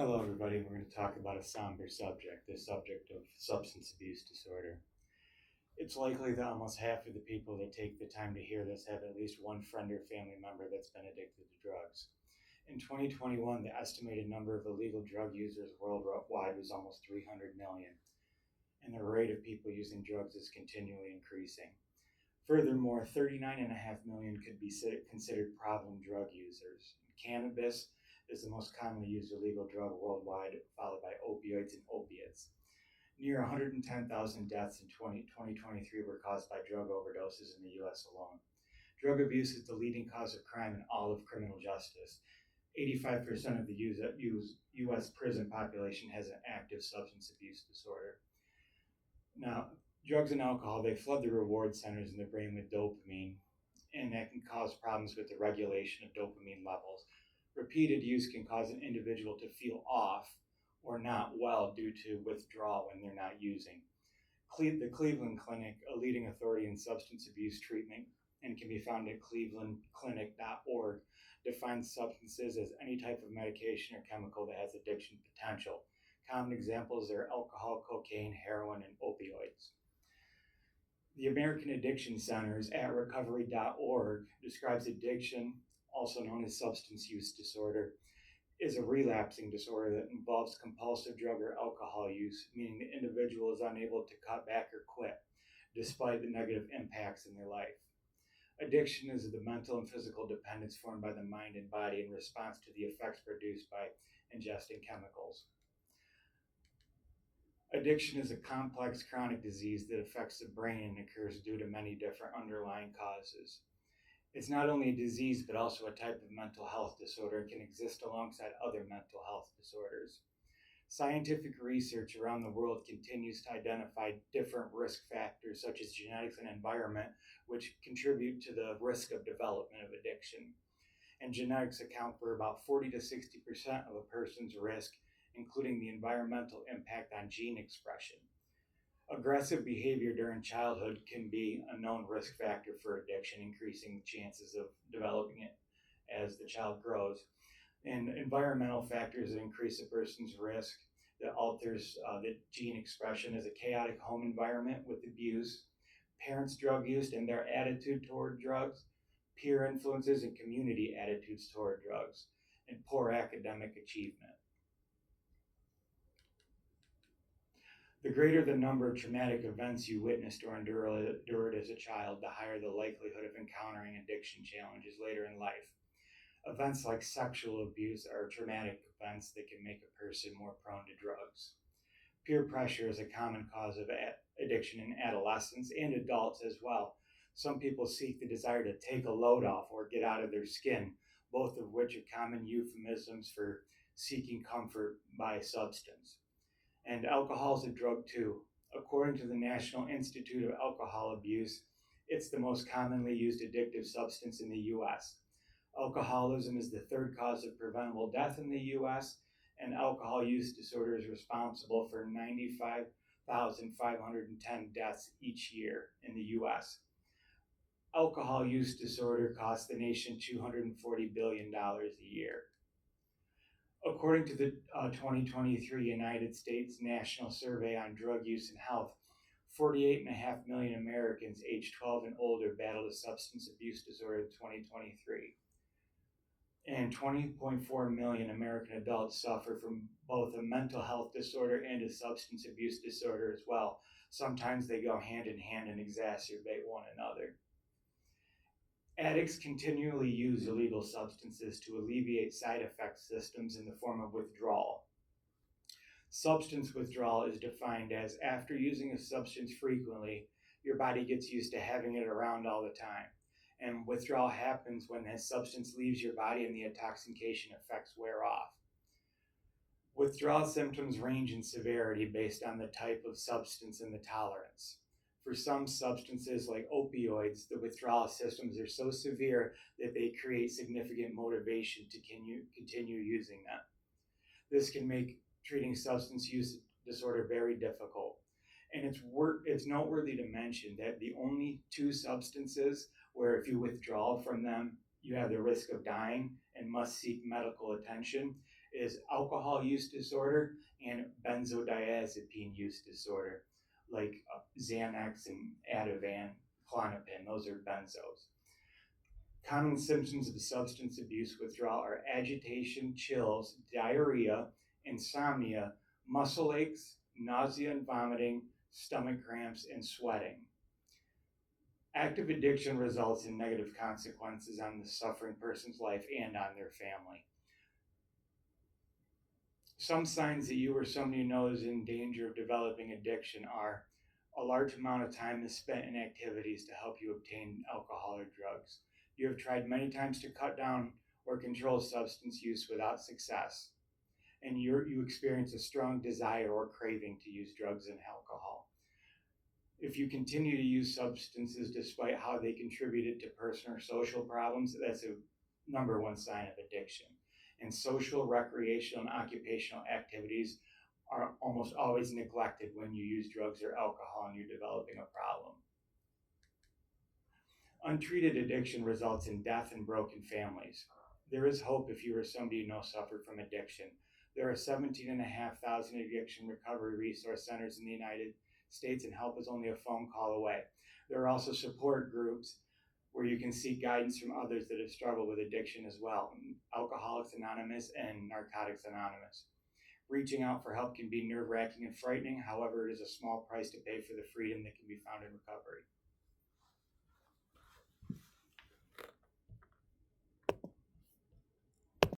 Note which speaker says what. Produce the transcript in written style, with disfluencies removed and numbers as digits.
Speaker 1: Hello, everybody. We're going to talk about a somber subject, the subject of substance abuse disorder. It's likely that almost half of the people that take the time to hear this have at least one friend or family member that's been addicted to drugs. In 2021, the estimated number of illegal drug users worldwide was almost 300 million, and the rate of people using drugs is continually increasing. Furthermore, 39.5 million could be considered problem drug users. Cannabis is the most commonly used illegal drug worldwide, followed by opioids and opiates. Near 110,000 deaths in 2023 were caused by drug overdoses in the US alone. Drug abuse is the leading cause of crime in all of criminal justice. 85% of the US prison population has an active substance abuse disorder. Now, drugs and alcohol, they flood the reward centers in the brain with dopamine, and that can cause problems with the regulation of dopamine levels. Repeated use can cause an individual to feel off or not well due to withdrawal when they're not using. The Cleveland Clinic, a leading authority in substance abuse treatment, and can be found at clevelandclinic.org, defines substances as any type of medication or chemical that has addiction potential. Common examples are alcohol, cocaine, heroin, and opioids. The American Addiction Centers at recovery.org describes addiction, also known as substance use disorder, is a relapsing disorder that involves compulsive drug or alcohol use, meaning the individual is unable to cut back or quit, despite the negative impacts in their life. Addiction is the mental and physical dependence formed by the mind and body in response to the effects produced by ingesting chemicals. Addiction is a complex chronic disease that affects the brain and occurs due to many different underlying causes. It's not only a disease, but also a type of mental health disorder and can exist alongside other mental health disorders. Scientific research around the world continues to identify different risk factors such as genetics and environment, which contribute to the risk of development of addiction. And genetics account for about 40 to 60% of a person's risk, including the environmental impact on gene expression. Aggressive behavior during childhood can be a known risk factor for addiction, increasing the chances of developing it as the child grows. And environmental factors that increase a person's risk that alters the gene expression is a chaotic home environment with abuse, parents' drug use and their attitude toward drugs, peer influences and community attitudes toward drugs, and poor academic achievement. The greater the number of traumatic events you witnessed or endured as a child, the higher the likelihood of encountering addiction challenges later in life. Events like sexual abuse are traumatic events that can make a person more prone to drugs. Peer pressure is a common cause of addiction in adolescents and adults as well. Some people seek the desire to take a load off or get out of their skin, both of which are common euphemisms for seeking comfort by substance. And alcohol is a drug too. According to the National Institute of Alcohol Abuse, it's the most commonly used addictive substance in the US. Alcoholism is the third cause of preventable death in the US, and alcohol use disorder is responsible for 95,510 deaths each year in the US. Alcohol use disorder costs the nation $240 billion a year. According to the 2023 United States National Survey on Drug Use and Health, 48.5 million Americans aged 12 and older battled a substance abuse disorder in 2023. And 20.4 million American adults suffer from both a mental health disorder and a substance abuse disorder as well. Sometimes they go hand in hand and exacerbate one another. Addicts continually use illegal substances to alleviate side effect symptoms in the form of withdrawal. Substance withdrawal is defined as after using a substance frequently, your body gets used to having it around all the time. And withdrawal happens when that substance leaves your body and the intoxication effects wear off. Withdrawal symptoms range in severity based on the type of substance and the tolerance. For some substances like opioids, the withdrawal symptoms are so severe that they create significant motivation to continue using them. This can make treating substance use disorder very difficult. And it's noteworthy to mention that the only two substances where if you withdraw from them, you have the risk of dying and must seek medical attention is alcohol use disorder and benzodiazepine use disorder, like Xanax and Ativan, Klonopin. Those are benzos. Common symptoms of substance abuse withdrawal are agitation, chills, diarrhea, insomnia, muscle aches, nausea and vomiting, stomach cramps, and sweating. Active addiction results in negative consequences on the suffering person's life and on their family. Some signs that you or somebody you know is in danger of developing addiction are a large amount of time is spent in activities to help you obtain alcohol or drugs. You have tried many times to cut down or control substance use without success, and you experience a strong desire or craving to use drugs and alcohol. If you continue to use substances despite how they contributed to personal or social problems, that's a number one sign of addiction. And social, recreational, and occupational activities are almost always neglected when you use drugs or alcohol and you're developing a problem. Untreated addiction results in death and broken families. There is hope if you or somebody you know suffered from addiction. There are 17,500 addiction recovery resource centers in the United States, and help is only a phone call away. There are also support groups where you can seek guidance from others that have struggled with addiction as well, Alcoholics Anonymous and Narcotics Anonymous. Reaching out for help can be nerve-wracking and frightening. However, it is a small price to pay for the freedom that can be found in recovery.